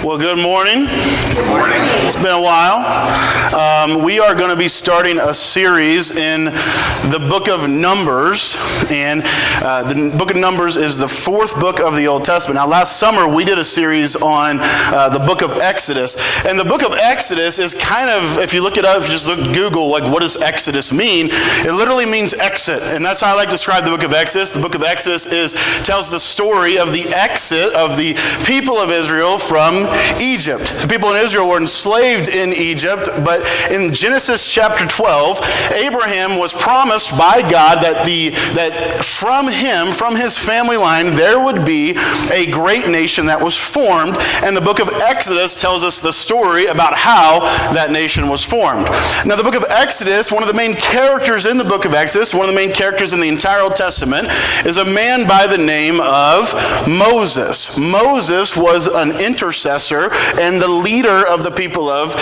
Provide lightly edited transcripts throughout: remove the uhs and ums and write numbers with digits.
Well, good morning. Good morning. It's been a while. We are going to be starting a series in the book of Numbers, and the book of Numbers is the fourth book of the Old Testament. Now, last summer we did a series on the book of Exodus, and the book of Exodus is kind of, if you look it up, if you just look Google, like what does Exodus mean? It literally means exit, and that's how I like to describe the book of Exodus. The book of Exodus tells the story of the exit of the people of Israel from Egypt. The people in Israel were enslaved in Egypt, but in Genesis chapter 12, Abraham was promised by God that from him, from his family line, there would be a great nation that was formed, and the book of Exodus tells us the story about how that nation was formed. Now, the book of Exodus, one of the main characters in the book of Exodus, one of the main characters in the entire Old Testament, is a man by the name of Moses. Moses was an intercessor and the leader of the people of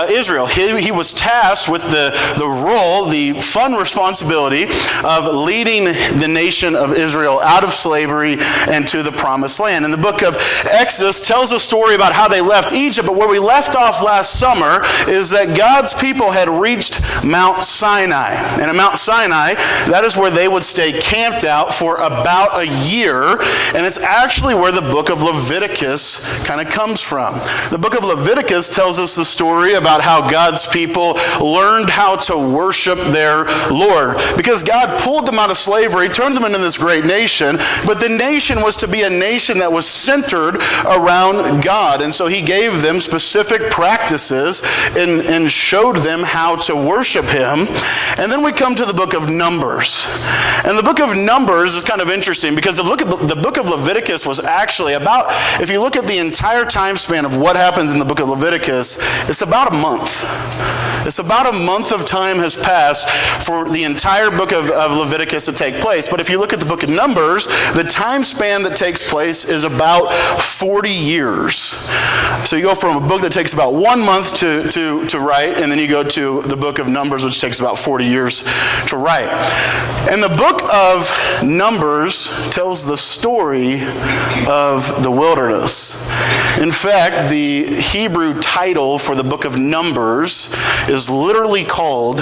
Israel. He was tasked with the role, the fun responsibility of leading the nation of Israel out of slavery and to the promised land. And the book of Exodus tells a story about how they left Egypt, but where we left off last summer is that God's people had reached Mount Sinai. And at Mount Sinai, that is where they would stay camped out for about a year, and it's actually where the book of Leviticus kind of comes from. The book of Leviticus tells us the story about how God's people learned how to worship their Lord. Because God pulled them out of slavery, turned them into this great nation, but the nation was to be a nation that was centered around God. And so he gave them specific practices and showed them how to worship him. And then we come to the book of Numbers. And the book of Numbers is kind of interesting because the book of Leviticus was actually about, if you look at the entire time span of what happens in the book of Leviticus, it's about a month. It's about a month of time has passed for the entire book of Leviticus to take place. But if you look at the book of Numbers, the time span that takes place is about 40 years. So you go from a book that takes about 1 month to write, and then you go to the book of Numbers, which takes about 40 years to write. And the book of Numbers tells the story of the wilderness. In fact, the Hebrew title for the book of Numbers is literally called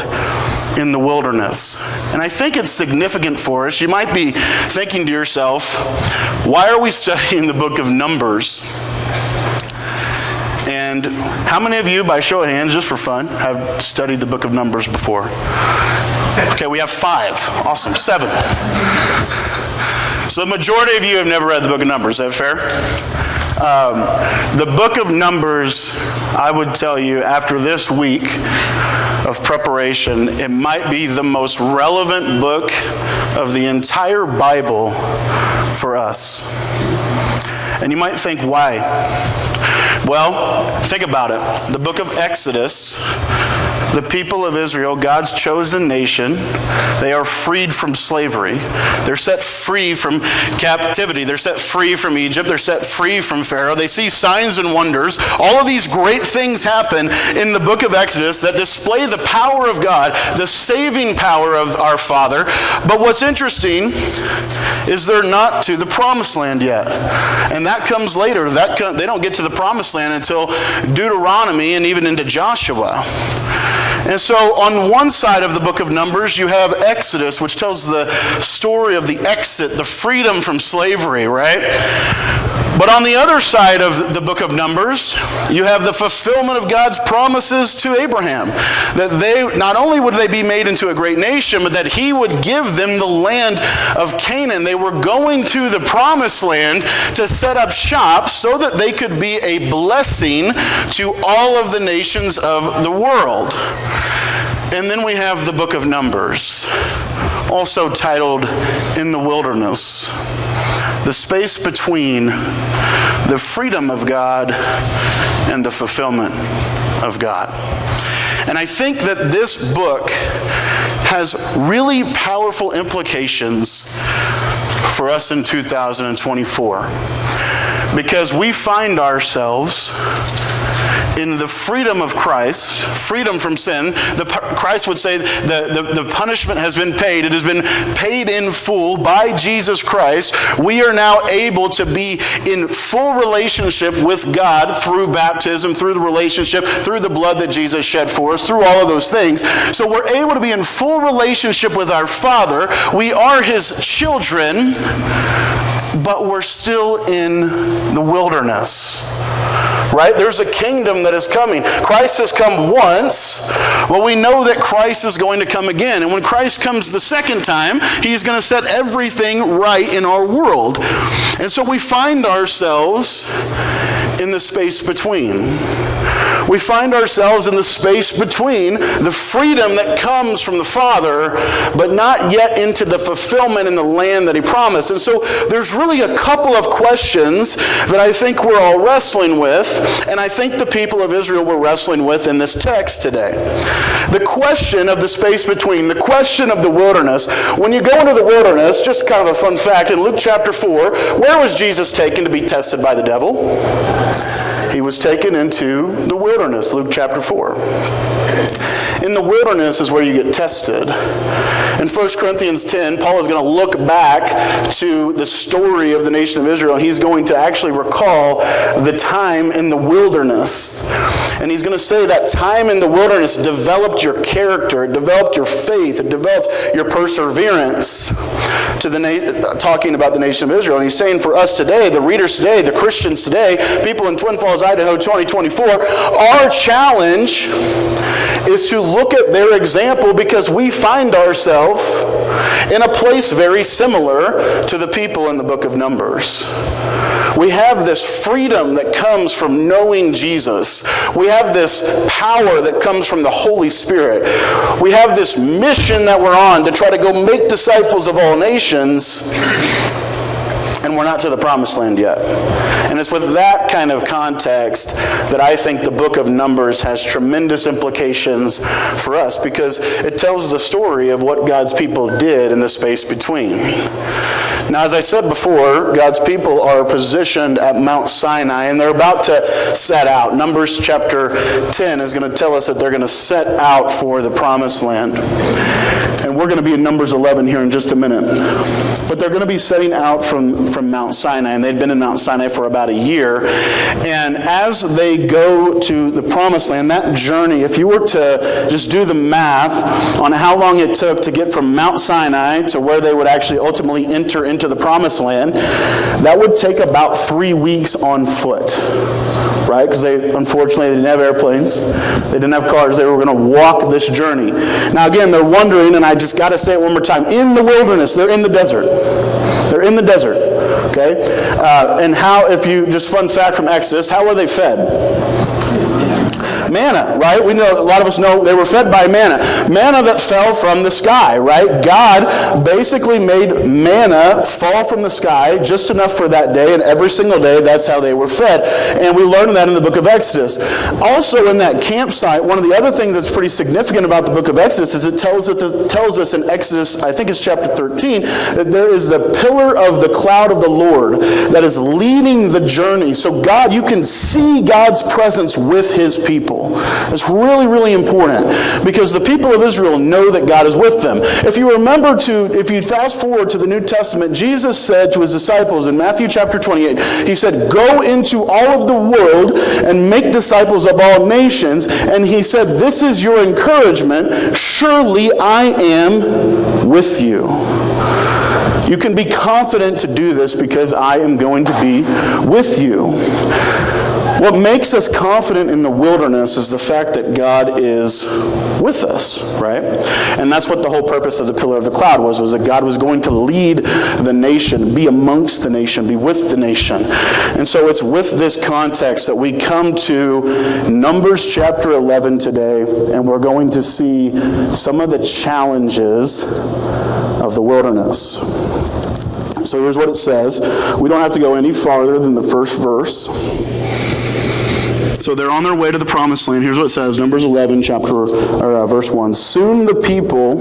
In the Wilderness. And I think it's significant for us. You might be thinking to yourself, why are we studying the book of Numbers? And how many of you, by show of hands, just for fun, have studied the book of Numbers before? Okay, we have 5. Awesome. 7. So the majority of you have never read the book of Numbers. Is that fair? The book of Numbers, I would tell you, after this week of preparation, it might be the most relevant book of the entire Bible for us. And you might think, why? Well, think about it. The book of Exodus, the people of Israel, God's chosen nation, they are freed from slavery. They're set free from captivity. They're set free from Egypt. They're set free from Pharaoh. They see signs and wonders. All of these great things happen in the book of Exodus that display the power of God, the saving power of our Father. But what's interesting is they're not to the promised land yet. And that comes later. They don't get to the promised land until Deuteronomy and even into Joshua. And so on one side of the book of Numbers, you have Exodus, which tells the story of the exit, the freedom from slavery, right? But on the other side of the book of Numbers, you have the fulfillment of God's promises to Abraham. That they, not only would they be made into a great nation, but that he would give them the land of Canaan. They were going to the promised land to set up shop so that they could be a blessing to all of the nations of the world. And then we have the book of Numbers, also titled In the Wilderness. The space between the freedom of God and the fulfillment of God. And I think that this book has really powerful implications for us in 2024. Because we find ourselves in the freedom of Christ, freedom from sin, Christ would say the punishment has been paid. It has been paid in full by Jesus Christ. We are now able to be in full relationship with God through baptism, through the relationship, through the blood that Jesus shed for us, through all of those things. So we're able to be in full relationship with our Father. We are His children, but we're still in the wilderness. Right? There's a kingdom that is coming. Christ has come once. Well, we know that Christ is going to come again. And when Christ comes the second time, He's going to set everything right in our world. And so we find ourselves in the space between. We find ourselves in the space between the freedom that comes from the Father, but not yet into the fulfillment in the land that He promised. And so there's really a couple of questions that I think we're all wrestling with, and I think the people of Israel were wrestling with in this text today. The question of the space between, the question of the wilderness. When you go into the wilderness, just kind of a fun fact, in Luke chapter 4, where was Jesus taken to be tested by the devil? He was taken into the wilderness, Luke chapter 4. In the wilderness is where you get tested. In 1 Corinthians 10, Paul is going to look back to the story of the nation of Israel, and he's going to actually recall the time in the wilderness. And he's going to say that time in the wilderness developed your character, it developed your faith, it developed your perseverance, talking about the nation of Israel. And he's saying for us today, the readers today, the Christians today, people in Twin Falls, Idaho 2024, our challenge is to look at their example, because we find ourselves in a place very similar to the people in the book of Numbers. We have this freedom that comes from knowing Jesus. We have this power that comes from the Holy Spirit. We have this mission that we're on to try to go make disciples of all nations. And we're not to the promised land yet. And it's with that kind of context that I think the book of Numbers has tremendous implications for us, because it tells the story of what God's people did in the space between. Now, as I said before, God's people are positioned at Mount Sinai, and they're about to set out. Numbers chapter 10 is going to tell us that they're going to set out for the promised land. And we're going to be in Numbers 11 here in just a minute. But they're going to be setting out from Mount Sinai, and they'd been in Mount Sinai for about a year. And as they go to the promised land, that journey, if you were to just do the math on how long it took to get from Mount Sinai to where they would actually ultimately enter into the promised land, that would take about 3 weeks on foot. Right? Because unfortunately, they didn't have airplanes. They didn't have cars. They were going to walk this journey. Now again, they're wondering, and I just got to say it one more time, in the wilderness, they're in the desert. They're in the desert. Okay? And how, if you, just fun fact from Exodus, how were they fed? Manna, right? We know, a lot of us know they were fed by manna. Manna that fell from the sky, right? God basically made manna fall from the sky just enough for that day, and every single day that's how they were fed. And we learn that in the book of Exodus. Also in that campsite, one of the other things that's pretty significant about the book of Exodus is it tells us in Exodus, I think it's chapter 13, that there is the pillar of the cloud of the Lord that is leading the journey. So God, you can see God's presence with His people. It's really, really important, because the people of Israel know that God is with them. If you fast forward to the New Testament, Jesus said to His disciples in Matthew chapter 28, He said, "Go into all of the world and make disciples of all nations." And He said, "This is your encouragement. Surely I am with you." You can be confident to do this because I am going to be with you. What makes us confident in the wilderness is the fact that God is with us, right? And that's what the whole purpose of the pillar of the cloud was that God was going to lead the nation, be amongst the nation, be with the nation. And so it's with this context that we come to Numbers chapter 11 today, and we're going to see some of the challenges of the wilderness. So here's what it says. We don't have to go any farther than the first verse. So they're on their way to the promised land. Here's what it says, Numbers 11, verse 1. Soon the people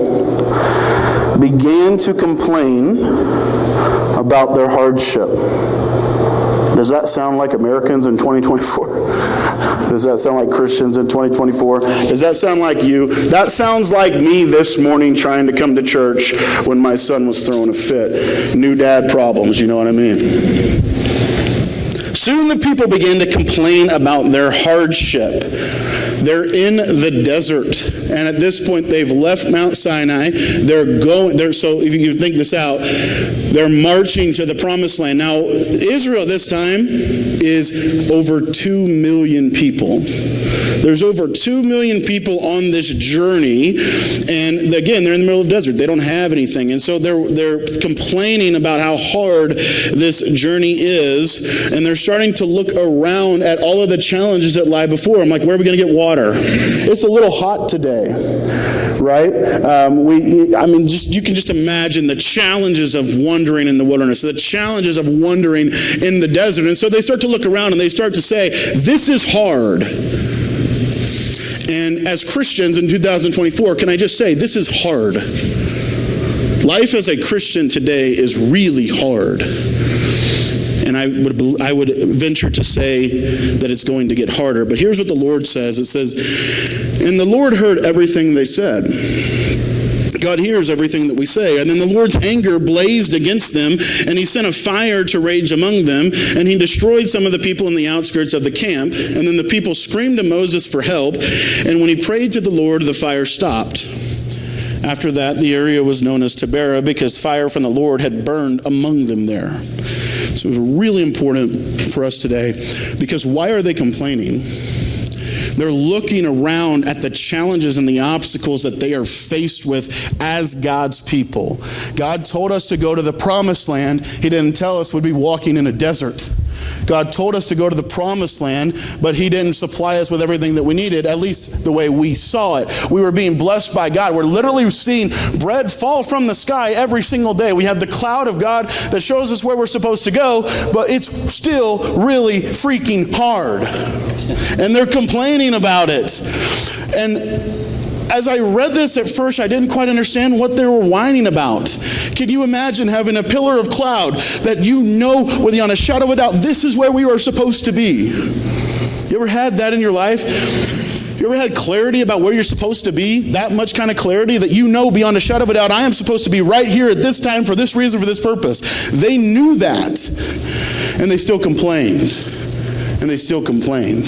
began to complain about their hardship. Does that sound like Americans in 2024? Does that sound like Christians in 2024? Does that sound like you? That sounds like me this morning trying to come to church when my son was throwing a fit. New dad problems, you know what I mean? Soon the people began to complain about their hardship. They're in the desert, and at this point they've left Mount Sinai. So if you think this out, they're marching to the promised land. Now, Israel this time is over 2 million people. There's over 2 million people on this journey, and again, they're in the middle of the desert. They don't have anything, and so they're complaining about how hard this journey is, and they're starting to look around at all of the challenges that lie before them. Like, where are we going to get water? It's a little hot today, right? You can just imagine the challenges of wandering in the wilderness, the challenges of wandering in the desert. And so they start to look around and they start to say, this is hard. And as Christians in 2024, can I just say, this is hard. Life as a Christian today is really hard. And I would venture to say that it's going to get harder. But here's what the Lord says. It says, and the Lord heard everything they said. God hears everything that we say. And then the Lord's anger blazed against them, and he sent a fire to rage among them, and he destroyed some of the people in the outskirts of the camp. And then the people screamed to Moses for help, and when he prayed to the Lord, the fire stopped. After that, the area was known as Taberah, because fire from the Lord had burned among them there. So it was really important for us today, because why are they complaining? They're looking around at the challenges and the obstacles that they are faced with as God's people. God told us to go to the promised land. He didn't tell us we'd be walking in a desert. God told us to go to the promised land, but he didn't supply us with everything that we needed, at least the way we saw it. We were being blessed by God. We're literally seeing bread fall from the sky every single day. We have the cloud of God that shows us where we're supposed to go, but it's still really freaking hard. And they're complaining about it. And as I read this at first, I didn't quite understand what they were whining about. Can you imagine having a pillar of cloud that you know without a shadow of a doubt, this is where we are supposed to be? You ever had that in your life? You ever had clarity about where you're supposed to be? That much kind of clarity that you know beyond a shadow of a doubt, I am supposed to be right here at this time for this reason, for this purpose. They knew that, and they still complained. And they still complained.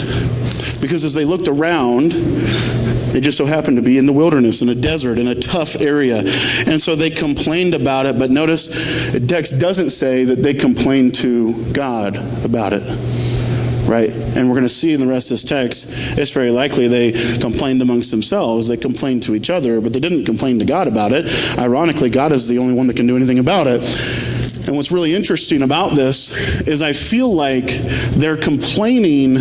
Because as they looked around, they just so happened to be in the wilderness, in a desert, in a tough area. And so they complained about it. But notice, the text doesn't say that they complained to God about it. Right? And we're going to see in the rest of this text, it's very likely they complained amongst themselves. They complained to each other, but they didn't complain to God about it. Ironically, God is the only one that can do anything about it. And what's really interesting about this is I feel like they're complaining.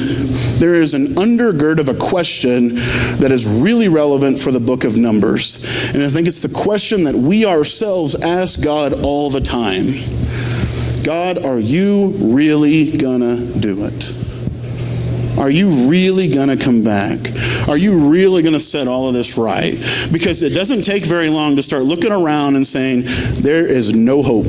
There is an undergird of a question that is really relevant for the book of Numbers. And I think it's the question that we ourselves ask God all the time. God, are you really gonna do it? Are you really going to come back? Are you really going to set all of this right? Because it doesn't take very long to start looking around and saying, there is no hope.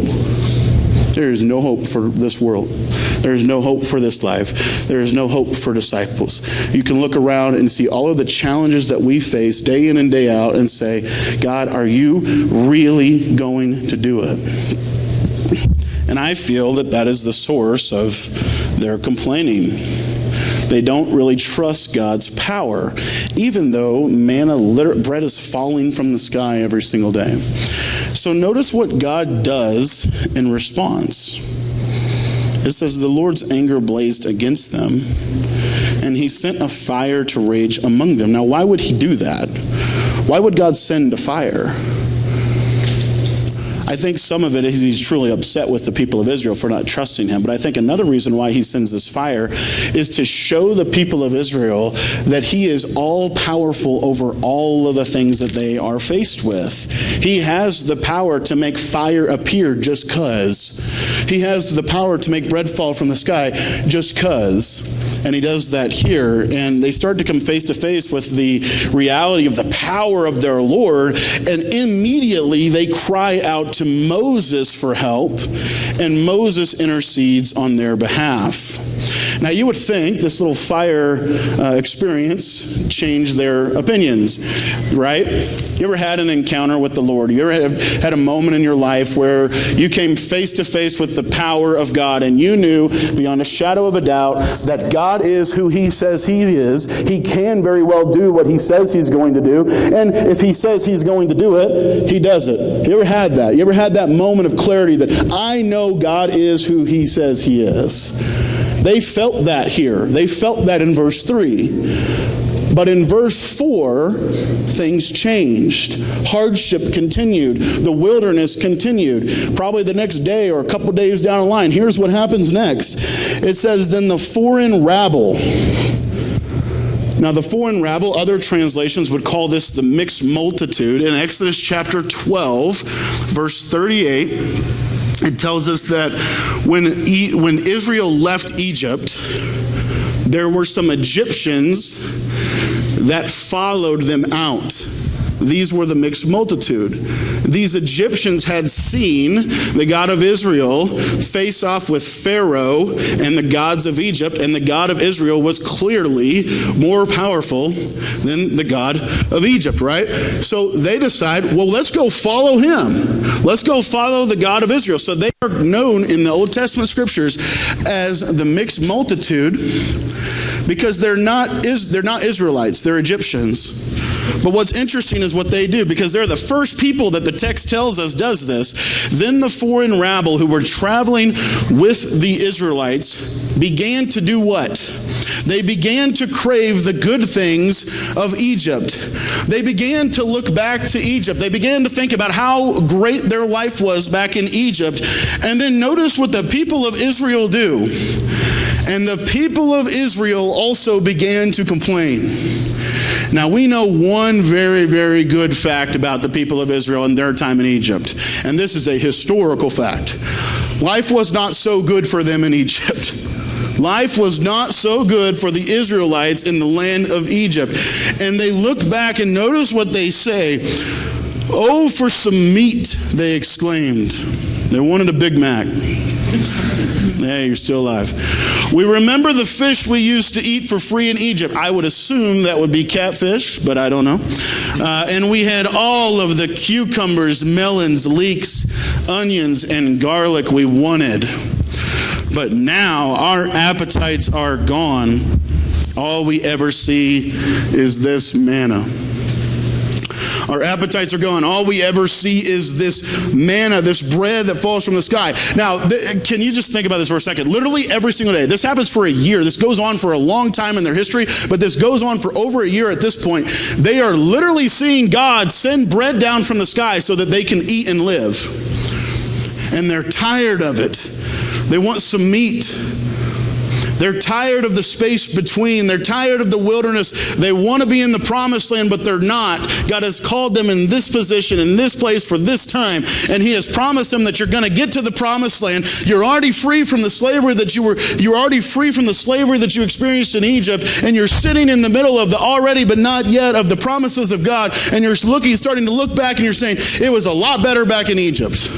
There is no hope for this world. There is no hope for this life. There is no hope for disciples. You can look around and see all of the challenges that we face day in and day out and say, God, are you really going to do it? And I feel that that is the source of their complaining. They don't really trust God's power, even though bread is falling from the sky every single day. So notice what God does in response. It says, the Lord's anger blazed against them, and he sent a fire to rage among them. Now, why would he do that? Why would God send a fire? I think some of it is he's truly upset with the people of Israel for not trusting him. But I think another reason why he sends this fire is to show the people of Israel that he is all powerful over all of the things that they are faced with. He has the power to make fire appear just 'cause. He has the power to make bread fall from the sky just 'cause. And he does that here. And they start to come face to face with the reality of the power of their Lord. And immediately they cry out to Moses for help. And Moses intercedes on their behalf. Now you would think this little fire experience changed their opinions, right? You ever had an encounter with the Lord? You ever had a moment in your life where you came face to face with the power of God and you knew beyond a shadow of a doubt that God is who he says he is. He can very well do what he says he's going to do. And if he says he's going to do it, he does it. You ever had that? You ever had that moment of clarity that I know God is who he says he is? They felt that here. They felt that in verse 3. But in verse 4, things changed. Hardship continued. The wilderness continued. Probably the next day or a couple days down the line, here's what happens next. It says, then the foreign rabble. Now the foreign rabble, other translations would call this the mixed multitude. In Exodus chapter 12, verse 38, it tells us that when Israel left Egypt, there were some Egyptians that followed them out. These were the mixed multitude. These Egyptians had seen the God of Israel face off with Pharaoh and the gods of Egypt, and the God of Israel was clearly more powerful than the God of Egypt, right? So they decide, well, let's go follow him. Let's go follow the God of Israel. So they are known in the Old Testament scriptures as the mixed multitude because they're not Israelites, they're Egyptians. But what's interesting is what they do, because they're the first people that the text tells us does this. Then the foreign rabble who were traveling with the Israelites began to do what? They began to crave the good things of Egypt. They began to look back to Egypt. They began to think about how great their life was back in Egypt. And then notice what the people of Israel do. And the people of Israel also began to complain. Now we know one very, very good fact about the people of Israel and their time in Egypt. And this is a historical fact. Life was not so good for them in Egypt. Life was not so good for the Israelites in the land of Egypt. And they look back and notice what they say. Oh, for some meat, they exclaimed. They wanted a Big Mac. Yeah, you're still alive. We remember the fish we used to eat for free in Egypt. I would assume that would be catfish, but I don't know. And we had all of the cucumbers, melons, leeks, onions, and garlic we wanted. But now our appetites are gone. All we ever see is this manna. Our appetites are gone. All we ever see is this manna, this bread that falls from the sky. Now, can you just think about this for a second? Literally every single day. This happens for a year. This goes on for a long time in their history, but this goes on for over a year at this point. They are literally seeing God send bread down from the sky so that they can eat and live. And they're tired of it. They want some meat. They're tired of the space between. They're tired of the wilderness. They want to be in the promised land, but they're not. God has called them in this position, in this place for this time. And he has promised them that you're going to get to the promised land. You're already free from the slavery that you're already free from the slavery that you experienced in Egypt. And you're sitting in the middle of the already but not yet of the promises of God. And you're starting to look back and you're saying, it was a lot better back in Egypt.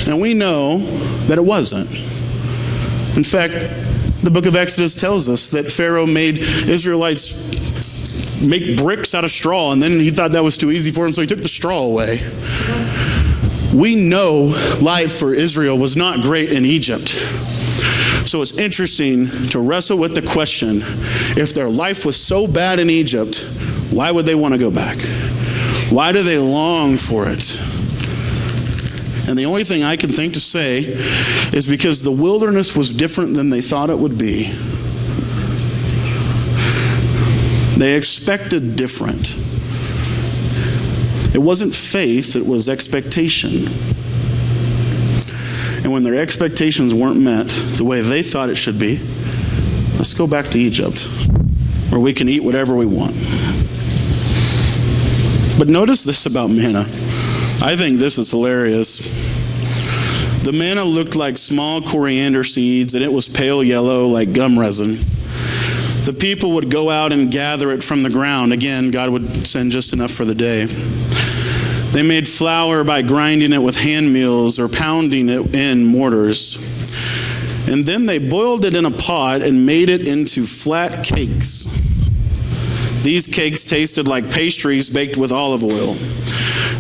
And we know that it wasn't. In fact, the book of Exodus tells us that Pharaoh made Israelites make bricks out of straw, and then he thought that was too easy for him, so he took the straw away. We know life for Israel was not great in Egypt. So it's interesting to wrestle with the question, if their life was so bad in Egypt, why would they want to go back? Why do they long for it? And the only thing I can think to say is because the wilderness was different than they thought it would be. They expected different. It wasn't faith, it was expectation. And when their expectations weren't met the way they thought it should be, let's go back to Egypt, where we can eat whatever we want. But notice this about manna. I think this is hilarious. The manna looked like small coriander seeds, and it was pale yellow like gum resin. The people would go out and gather it from the ground. Again, God would send just enough for the day. They made flour by grinding it with hand mills or pounding it in mortars. And then they boiled it in a pot and made it into flat cakes. These cakes tasted like pastries baked with olive oil.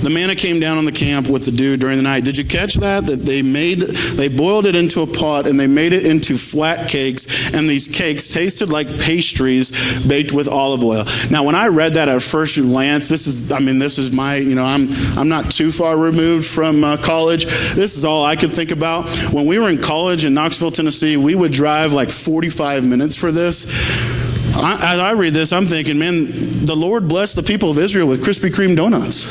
The manna came down on the camp with the dew during the night. Did you catch that? That they boiled it into a pot and they made it into flat cakes, and these cakes tasted like pastries baked with olive oil. Now, when I read that at first glance, this is my, I'm not too far removed from college. This is all I could think about. When we were in college in Knoxville, Tennessee, we would drive like 45 minutes for this. As I read this, I'm thinking, man, the Lord bless the people of Israel with Krispy Kreme donuts.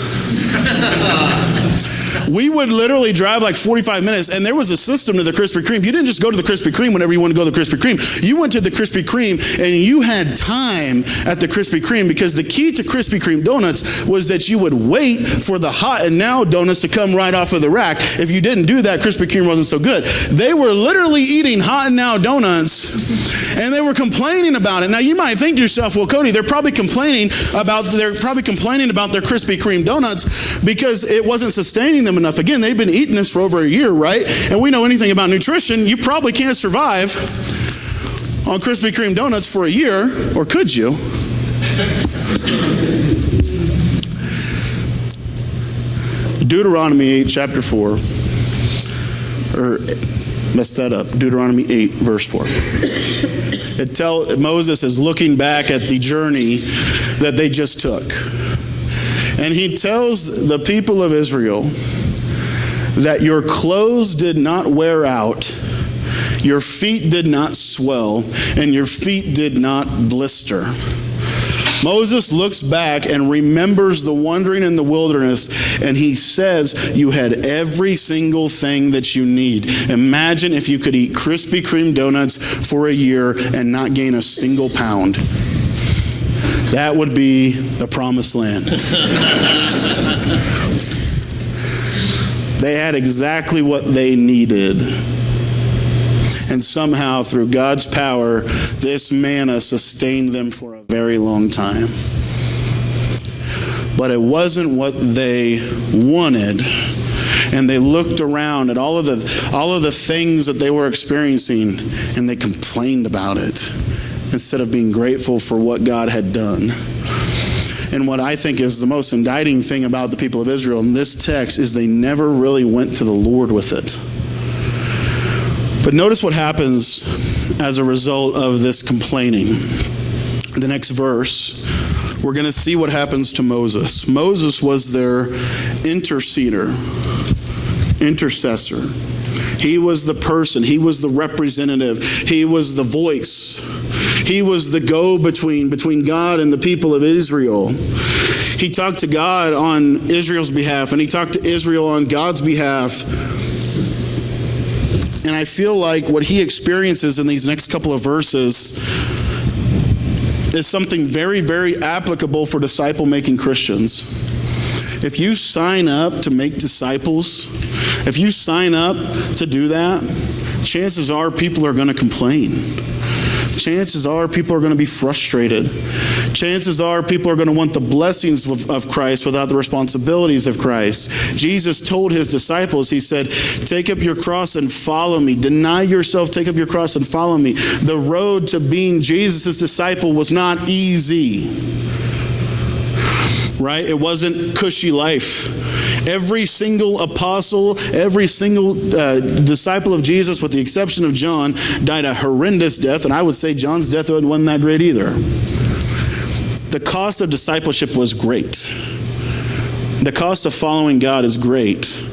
We would literally drive like 45 minutes, and there was a system to the Krispy Kreme. You didn't just go to the Krispy Kreme whenever you wanted to go to the Krispy Kreme. You went to the Krispy Kreme, and you had time at the Krispy Kreme, because the key to Krispy Kreme donuts was that you would wait for the hot and now donuts to come right off of the rack. If you didn't do that, Krispy Kreme wasn't so good. They were literally eating hot and now donuts, and they were complaining about it. Now, you might think to yourself, well, Cody, they're probably complaining about their Krispy Kreme donuts because it wasn't sustaining them enough. Again, they've been eating this for over a year, right? And we know anything about nutrition, you probably can't survive on Krispy Kreme donuts for a year, or could you? Deuteronomy 8, chapter 4, or messed that up. Deuteronomy 8, verse 4. Moses is looking back at the journey that they just took. And he tells the people of Israel that your clothes did not wear out, your feet did not swell, and your feet did not blister. Moses looks back and remembers the wandering in the wilderness, and he says, you had every single thing that you need. Imagine if you could eat Krispy Kreme donuts for a year and not gain a single pound. That would be the promised land. They had exactly what they needed. And somehow, through God's power, this manna sustained them for a very long time. But it wasn't what they wanted. And they looked around at all of the things that they were experiencing, and they complained about it instead of being grateful for what God had done. And what I think is the most indicting thing about the people of Israel in this text is they never really went to the Lord with it. But notice what happens as a result of this complaining. The next verse, we're going to see what happens to Moses. Moses was their intercessor. He was the person. He was the representative. He was the voice. He was the go-between between God and the people of Israel. He talked to God on Israel's behalf, and he talked to Israel on God's behalf. And I feel like what he experiences in these next couple of verses is something very, very applicable for disciple-making Christians. If you sign up to make disciples, if you sign up to do that, chances are people are going to complain. Chances are people are going to be frustrated. Chances are people are going to want the blessings of Christ without the responsibilities of Christ. Jesus told his disciples, he said, take up your cross and follow me. Deny yourself, take up your cross and follow me. The road to being Jesus' disciple was not easy. Right? It wasn't cushy life. Every single apostle, every single disciple of Jesus, with the exception of John, died a horrendous death, and I would say John's death wasn't that great either. The cost of discipleship was great. The cost of following God is great.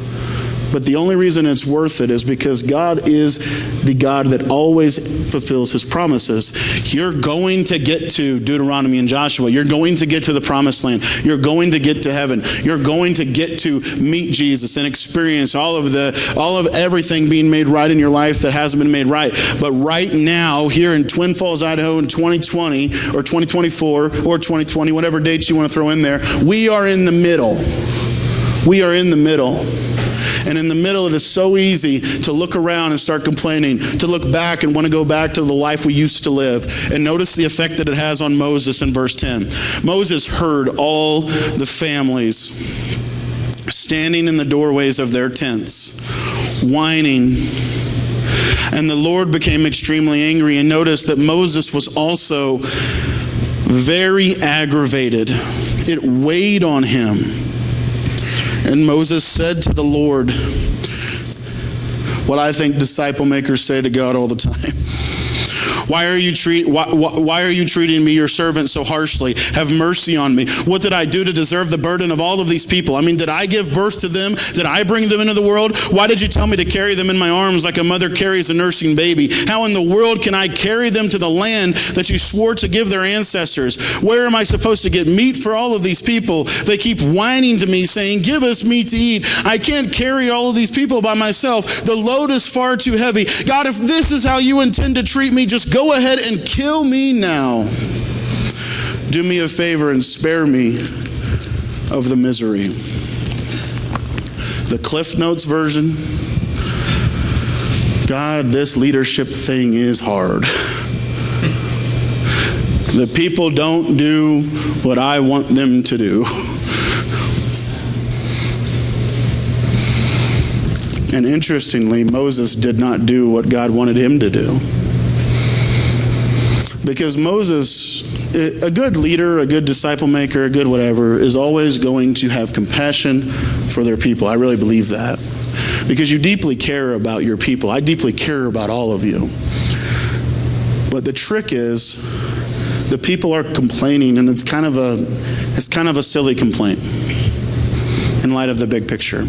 But the only reason it's worth it is because God is the God that always fulfills his promises. You're going to get to Deuteronomy and Joshua. You're going to get to the promised land. You're going to get to heaven. You're going to get to meet Jesus and experience all of everything being made right in your life that hasn't been made right. But right now, here in Twin Falls, Idaho in 2020 or 2024 or 2020, whatever dates you want to throw in there, we are in the middle. We are in the middle. And in the middle, it is so easy to look around and start complaining, to look back and want to go back to the life we used to live. And notice the effect that it has on Moses in verse 10. Moses heard all the families standing in the doorways of their tents, whining. And the Lord became extremely angry. And notice that Moses was also very aggravated. It weighed on him. And Moses said to the Lord, what I think disciple makers say to God all the time. Why are you treating me, your servant, so harshly? Have mercy on me. What did I do to deserve the burden of all of these people? I mean, did I give birth to them? Did I bring them into the world? Why did you tell me to carry them in my arms like a mother carries a nursing baby? How in the world can I carry them to the land that you swore to give their ancestors? Where am I supposed to get meat for all of these people? They keep whining to me, saying, give us meat to eat. I can't carry all of these people by myself. The load is far too heavy. God, if this is how you intend to treat me, just go ahead and kill me now. Do me a favor and spare me of the misery. The Cliff Notes version. God, this leadership thing is hard. The people don't do what I want them to do. And interestingly, Moses did not do what God wanted him to do. Because Moses, a good leader, a good disciple maker, a good whatever, is always going to have compassion for their people. I really believe that. Because you deeply care about your people. I deeply care about all of you. But the trick is, the people are complaining, and it's kind of a silly complaint in light of the big picture.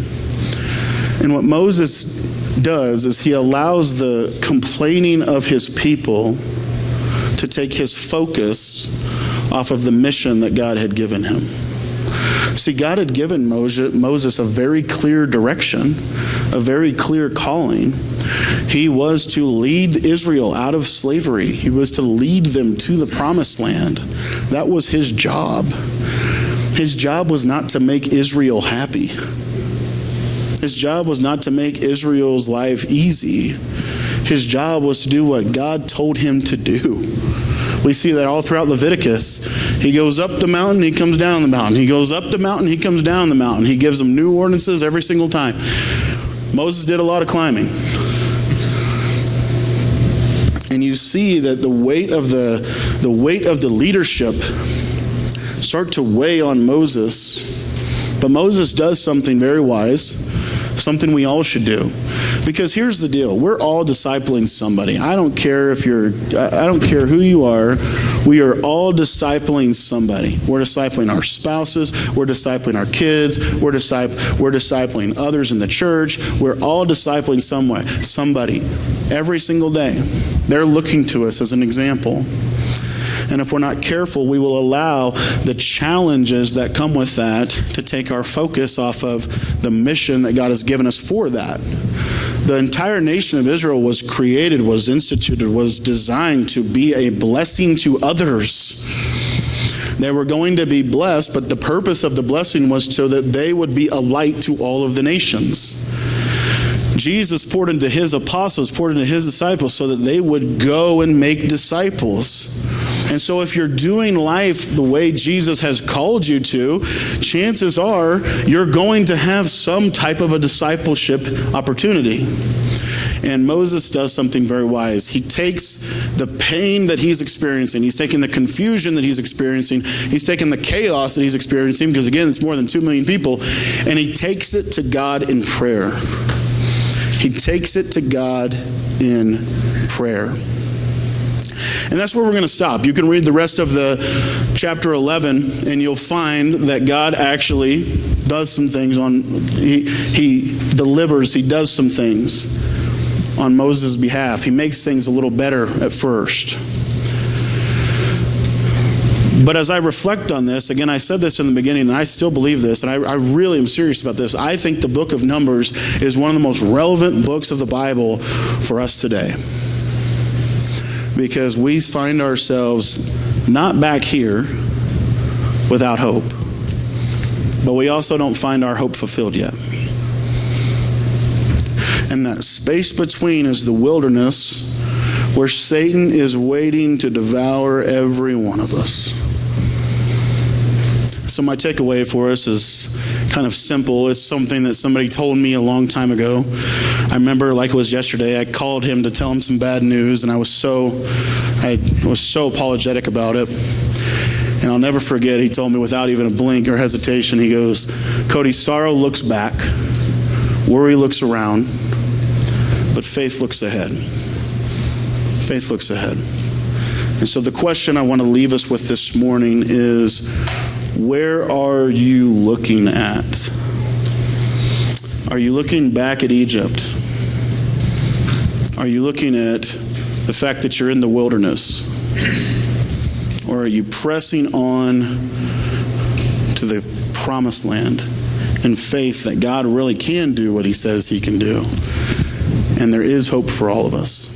And what Moses does is he allows the complaining of his people to take his focus off of the mission that God had given him. See, God had given Moses a very clear direction, a very clear calling. He was to lead Israel out of slavery. He was to lead them to the promised land. That was his job. His job was not to make Israel happy. His job was not to make Israel's life easy. His job was to do what God told him to do. We see that all throughout Leviticus. He goes up the mountain, he comes down the mountain. He goes up the mountain, he comes down the mountain. He gives them new ordinances every single time. Moses did a lot of climbing. And you see that the weight of the leadership start to weigh on Moses. But Moses does something very wise. Something we all should do. Because here's the deal. We're all discipling somebody. I don't care who you are. We are all discipling somebody. We're discipling our spouses. We're discipling our kids. We're discipling others in the church. We're all discipling somebody. Every single day. They're looking to us as an example. And if we're not careful, we will allow the challenges that come with that to take our focus off of the mission that God has given us for that. The entire nation of Israel was created, was instituted, was designed to be a blessing to others. They were going to be blessed, but the purpose of the blessing was so that they would be a light to all of the nations. Jesus poured into his apostles, poured into his disciples so that they would go and make disciples. And so if you're doing life the way Jesus has called you to, chances are you're going to have some type of a discipleship opportunity. And Moses does something very wise. He takes the pain that he's experiencing. He's taking the confusion that he's experiencing. He's taking the chaos that he's experiencing, because again, it's more than 2 million people. And he takes it to God in prayer. He takes it to God in prayer. And that's where we're going to stop. You can read the rest of the chapter 11, and you'll find that God actually does some things he delivers, he does some things on Moses' behalf. He makes things a little better at first. But as I reflect on this, again, I said this in the beginning, and I still believe this, and I really am serious about this. I think the book of Numbers is one of the most relevant books of the Bible for us today. Because we find ourselves not back here without hope. but we also don't find our hope fulfilled yet. And that space between is the wilderness where Satan is waiting to devour every one of us. So my takeaway for us is kind of simple. It's something that somebody told me a long time ago. I remember, like it was yesterday, I called him to tell him some bad news, and I was so apologetic about it. And I'll never forget, he told me without even a blink or hesitation, he goes, "Cody, sorrow looks back, worry looks around, but faith looks ahead." Faith looks ahead. And so the question I want to leave us with this morning is, where are you looking at? Are you looking back at Egypt? Are you looking at the fact that you're in the wilderness? Or are you pressing on to the promised land in faith that God really can do what he says he can do? And there is hope for all of us.